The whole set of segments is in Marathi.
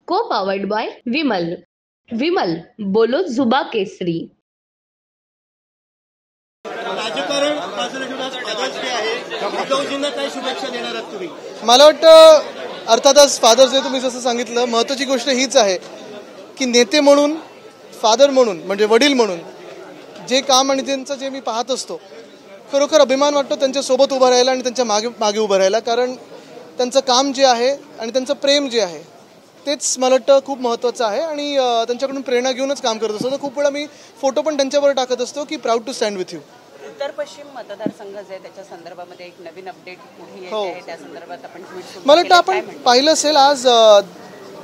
को पावर्ड बाय विमल. विमल बोलो जुबा केसरी. राजकारण फादर्स डे आहे, उद्धवजींना काय शुभेच्छा देणार आहात तुम्ही? मला वाटतं अर्थातच फादर्स डे तुम्ही जसं सांगितलं, महत्त्वाची गोष्ट हीच आहे की नेते म्हणून, फादर म्हणून म्हणजे वडील म्हणून जे काम आणि त्यांचं जे मी पाहत असतो, खरोखर अभिमान वाटतो त्यांच्यासोबत उभं राहायला आणि त्यांच्या मागे उभं राहायला. कारण त्यांचं काम जे आहे आणि त्यांचं प्रेम जे आहे तेच मला वाटतं खूप महत्त्वाचं आहे आणि त्यांच्याकडून प्रेरणा घेऊनच काम करत असतो. तर खूप वेळा मी फोटो पण त्यांच्यावर टाकत असतो की proud to stand with you. उत्तर पश्चिम मतदारसंघ जे त्याच्या संदर्भामध्ये एक नवीन अपडेट पुढे येत आहे, त्या संदर्भात आपण मला वाटतं आपण पाहिलं असेल आज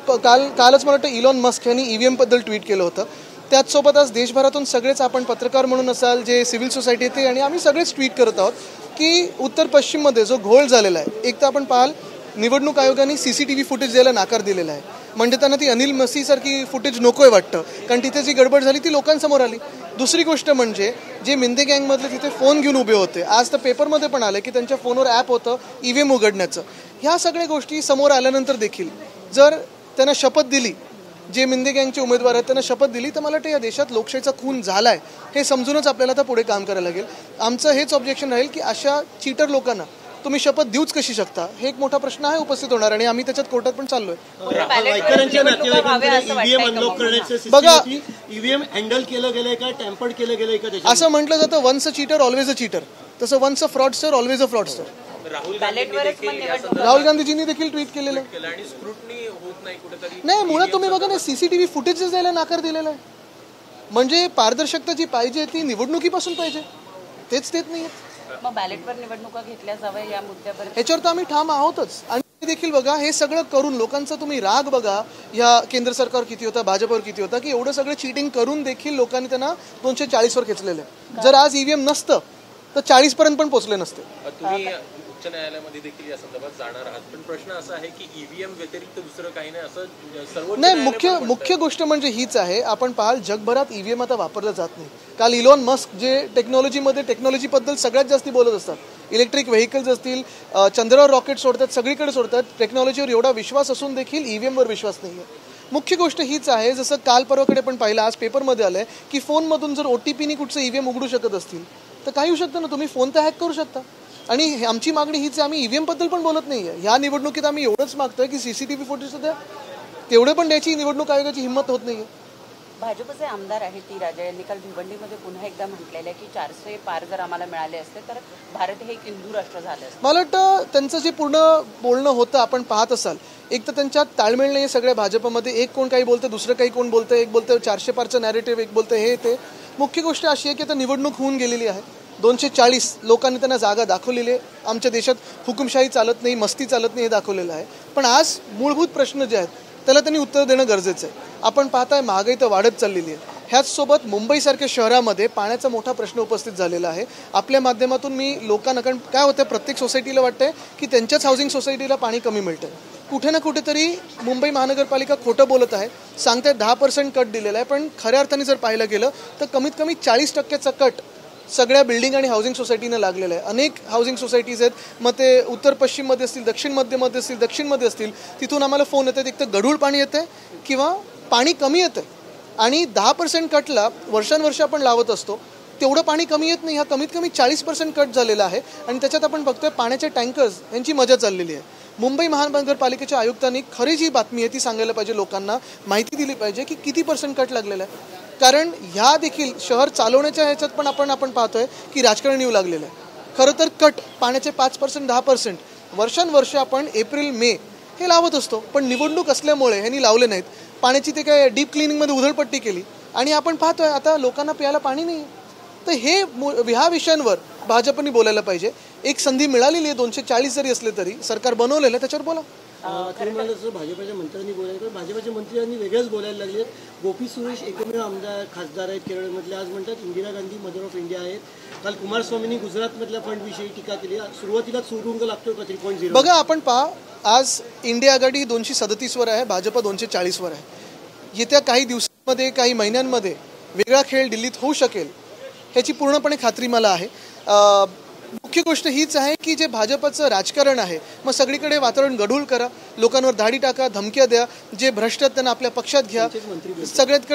कालच मला वाटतं इलॉन मस्क यांनी ईव्हीएम बद्दल ट्विट केलं होतं. त्याचसोबत आज देशभरातून सगळेच आपण पत्रकार म्हणून असाल, जे सिव्हिल सोसायटी येते आणि आम्ही सगळेच ट्विट करत आहोत की उत्तर पश्चिममध्ये जो घोळ झालेला आहे, एक तर आपण पाहाल निवडणूक आयोगाने CCTV फुटेज द्यायला नाकार दिलेला आहे. म्हणजे त्यांना ती अनिल मसीसारखी फुटेज नकोय वाटतं, कारण तिथे जी गडबड झाली ती लोकांसमोर आली. दुसरी गोष्ट म्हणजे जे मिंदे गँगमधले तिथे फोन घेऊन उभे होते, आज तर पेपरमध्ये पण आलं की त्यांच्या फोनवर ॲप होतं EVM उघडण्याचं. ह्या सगळ्या गोष्टी समोर आल्यानंतर देखील जर त्यांना शपथ दिली, जे मिंदे गँगचे उमेदवार आहेत त्यांना शपथ दिली, तर मला वाटतं या देशात लोकशाहीचा खून झाला आहे हे समजूनच आपल्याला आता पुढे काम करायला लागेल. आमचं हेच ऑब्जेक्शन राहील की अशा चीटर लोकांना तुम्ही शपथ देऊच कशी शकता, हे एक मोठा प्रश्न आहे उपस्थित होणार आणि आम्ही त्याच्यात कोर्टात पण चाललोय. बघा, ईव्हीएम हँडल केलं गेलंय का, टॅम्पर्ड केलं गेलंय का? असं म्हटलं जातं once a cheater always a cheater, तसं once a fraudster always a fraudster. Rahul गांधीजींनी देखील ट्विट केलेलं नाही. मुळात तुम्ही बघा ना, CCTV फुटेज द्यायला नाकार दिलेला आहे. म्हणजे पारदर्शकता जी पाहिजे ती निवडणुकीपासून पाहिजे, तेच देत नाहीये. मग बॅलेटवर निवडणुका घेतल्या जाव्या या मुद्द्यावर ह्याच्यावर तर आम्ही ठाम आहोतच. आणि देखील बघा, हे सगळं करून लोकांचा तुम्ही राग बघा या केंद्र सरकार किती होता, भाजपवर किती होता, की एवढं सगळं चीटिंग करून देखील लोकांनी त्यांना 240 वर खेचलेलं आहे. जर आज EVM नसतं तर 40 पर्यंत पण पोहोचले नसते. तुम्ही उच्च न्यायालयामध्ये देखील या संदर्भात जाणार आहात, पण प्रश्न असा आहे की EVM व्यतिरिक्त दुसरं काही नाही असं सर्व नाही. मुख्य गोष्ट म्हणजे हीच आहे, आपण पाहाल जगभरात EVM आता वापरलं जात नाही. काल इलॉन मस्क जे टेक्नॉलॉजीबद्दल सगळ्यात जास्त बोलत असतात, इलेक्ट्रिक व्हेकल्स असतील, चंद्रावर रॉकेट सोडतात, सगळीकडे सोडतात, टेक्नॉलॉजीवर एवढा विश्वास असून देखील EVM वर विश्वास नाही आहे. मुख्य गोष्ट हीच आहे, जसं काल परवाकडे पण पाहिलं, आज पेपरमध्ये आलंय की फोनमधून जर OTPनी कुठचं EVM उघडू शकत असतील तर काही होऊ शकतं ना, तुम्ही फोन तर हॅक करू शकता. आणि आमची मागणी हीच आहे, आम्ही EVM बद्दल पण बोलत नाही आहे. ह्या निवडणुकीत आम्ही एवढंच मागतोय की CCTV फुटेज द्या, तेवढे पण द्यायची निवडणूक आयोगाची हिंमत होत नाहीये. भाजपचे आमदार आहेत टी राजा यांनी काल भिवंडीमध्ये पुन्हा एकदा म्हटलेलं आहे की 400 पार जर आम्हाला मिळाले असते तर भारत हे एक हिंदू राष्ट्र झालं असतं. मला वाटतं त्यांचं जे पूर्ण बोलणं होतं आपण पाहत असाल, एक तर त्यांच्यात ताळमेळ नाही सगळ्या भाजपमध्ये. एक कोण काही बोलतं, दुसरं काही कोण बोलतं, एक बोलतं 400 पारचं नॅरेटिव्ह, एक बोलतं हे ते. मुख्य गोष्ट अशी आहे की आता निवडणूक होऊन गेलेली आहे, 240 लोकांनी त्यांना जागा दाखवलेली आहे. आमच्या देशात हुकुमशाही चालत नाही, मस्ती चालत नाही हे दाखवलेलं आहे. पण आज मूलभूत प्रश्न जे आहेत त्याला त्यांनी उत्तर देणं गरजेचं आहे. आपण पाहताय महागाई तर वाढत चाललेली आहे. ह्याचसोबत मुंबईसारख्या शहरामध्ये पाण्याचा मोठा प्रश्न उपस्थित झालेला आहे. आपल्या माध्यमातून मी लोकांना, कारण काय होतं, प्रत्येक सोसायटीला वाटतंय की त्यांच्याच हाऊसिंग सोसायटीला पाणी कमी मिळतं. कुठे ना कुठेतरी मुंबई महानगरपालिका खोटं बोलत आहे. सांगते 10% कट दिलेला आहे, पण खऱ्या अर्थाने जर पाहिलं गेलं तर कमीत कमी 40% कट सगळ्या बिल्डिंग आणि हाऊसिंग सोसायटीनं लागलेलं आहे. अनेक हाऊसिंग सोसायटीज आहेत, मग ते उत्तर पश्चिममध्ये असतील, दक्षिण मध्यमध्ये असतील, दक्षिणमध्ये असतील, तिथून आम्हाला फोन येतात एक तर गढूळ पाणी येतं किंवा पाणी कमी येतं. आणि 10% कटला वर्षानुवर्ष आपण लावत असतो, तेवढं पाणी कमी येत नाही. हा कमीत कमी 40% कट झालेला आहे. आणि त्याच्यात आपण बघतोय पाण्याचे टँकर्स यांची मजा चाललेली आहे. मुंबई महानगरपालिकेच्या आयुक्तांनी खरी जी बातमी आहे ती सांगायला पाहिजे, लोकांना माहिती दिली पाहिजे की किती % कट लागलेला आहे. कारण ह्या देखील शहर चालवण्याच्या ह्याच्यात पण आपण पाहतोय की राजकारण येऊ लागलेलं आहे. खरं तर कट पाण्याचे 5% 10% वर्षानुवर्ष आपण एप्रिल मे हे लावत असतो, पण निवडणूक असल्यामुळे ह्यांनी लावले नाहीत. पाण्याची ते काय डीप क्लिनिंगमध्ये उधळपट्टी केली आणि आपण पाहतोय आता लोकांना प्यायला पाणी नाही. तर हे ह्या विषयांवर भाजपने बोलायला पाहिजे. एक संधी मिळालेली आहे, 240 जरी असले तरी सरकार बनवलेलं आहे, त्याच्यावर बोला. भाजपच्या मंत्र्यांनी बोलायला, भाजपच्या मंत्र्यांनी वेगळंच बोलायला लागले. गोपी सुरेश एकमेव आमदार खासदार आहेत केरळमधले. आज म्हणतात Indira Gandhi mother of India आहेत. काल कुमारस्वामींनी गुजरातमधल्या फंडविषयी टीका केली. सुरुवातीला सुरुंग लागतो का 3.0? बघा, आपण पहा, आज इंडिया आघाडी 237 वर आहे, भाजप 240 वर आहे. येत्या काही दिवसांमध्ये, काही महिन्यांमध्ये वेगळा खेळ दिल्लीत होऊ शकेल ह्याची पूर्णपणे खात्री मला आहे. मुख्य गोष्ट हीच आहे की जे भाजपचं राजकारण आहे, मग सगळीकडे वातावरण गढूळ करा, लोकांवर धाडी टाका, धमक्या द्या, जे भ्रष्ट आहेत त्यांना आपल्या पक्षात घ्या,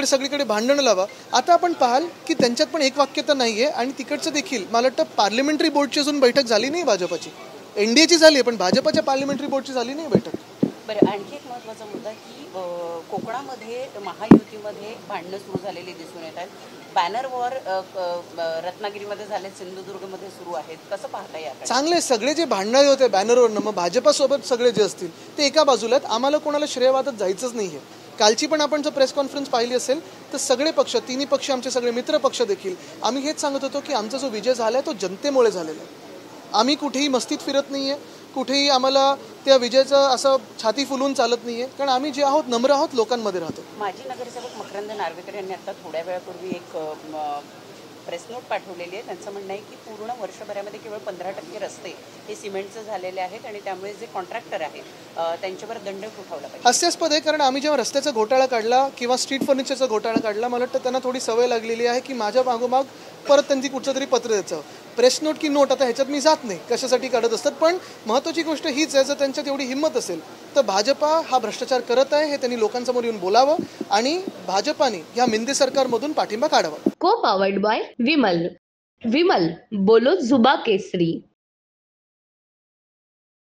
सगळीकडे भांडणं लावा. आता आपण पाहाल की त्यांच्यात पण एक वाक्यता नाहीये आणि तिकडचं देखील मला वाटतं पार्लमेंटरी बोर्डची अजून बैठक झाली नाही भाजपची. एनडीएची झाली पण भाजपच्या पार्लमेंटरी बोर्डची झाली नाही बैठक. बरं, आणखी एक महत्त्वाचा मुद्दा की कोकणामध्ये महायुतीमध्ये भांडणं सुरू झालेली दिसून येत आहेत. बॅनर वॉर रत्नागिरीमध्ये झाले, सिंधुदुर्गमध्ये सुरू आहेत. कसं पाहता याकडे? चांगले सगळे जे भांडणारे होते बॅनरवरनं, मग भाजपासोबत सगळे जे असतील ते एका बाजूला आहेत. आम्हाला कोणाला श्रेयवादात जायचंच नाहीये. कालची पण आपण जर प्रेस कॉन्फरन्स पाहिली असेल तर सगळे पक्ष, तिन्ही पक्ष, आमचे सगळे मित्र पक्ष देखील आम्ही हेच सांगत होतो की आमचा जो विजय झाला आहे तो जनतेमुळे झालेला आहे. आम्ही कुठेही मस्तीत फिरत नाहीये, कुठेही आम्हाला त्या विजयाचं असं छाती फुलून चालत नाहीये, कारण आम्ही जे आहोत नम्र आहोत, लोकांमध्ये राहतो. माजी नगरसेवक मकरंद नार्वेकर यांनी आता थोड्या वेळापूर्वी एक प्रेस नोट पाठवलेली आहे. त्यांचं म्हणणं आहे की पूर्ण वर्षभरामध्ये केवळ 15% रस्ते हे सिमेंटचे झालेले आहेत आणि त्यामुळे जे कॉन्ट्रॅक्टर आहेत त्यांच्यावर दंड उठवला पाहिजे. हास्यास्पद आहे, कारण आम्ही जेव्हा रस्त्याचा घोटाळा काढला किंवा स्ट्रीट फर्निचरचा घोटाळा काढला, मला वाटतं त्यांना थोडी सवय लागलेली आहे की माझ्या मागोमाग परत त्यांची कुठचं तरी पत्र द्यायचं. प्रेस नोट की नोट आता ह्याच्यात मी जात नाही, कशासाठी काढत असतात. पण महत्त्वाची गोष्ट हीच आहे, जर त्यांच्यात एवढी हिंमत असेल तर भाजपा हा भ्रष्टाचार करत आहे हे त्यांनी लोकांसमोर येऊन बोलावं आणि भाजपाने ह्या मिंदे सरकारमधून पाठिंबा काढावा. को पावर्ड बाय विमल. विमल बोलो जुबा केसरी.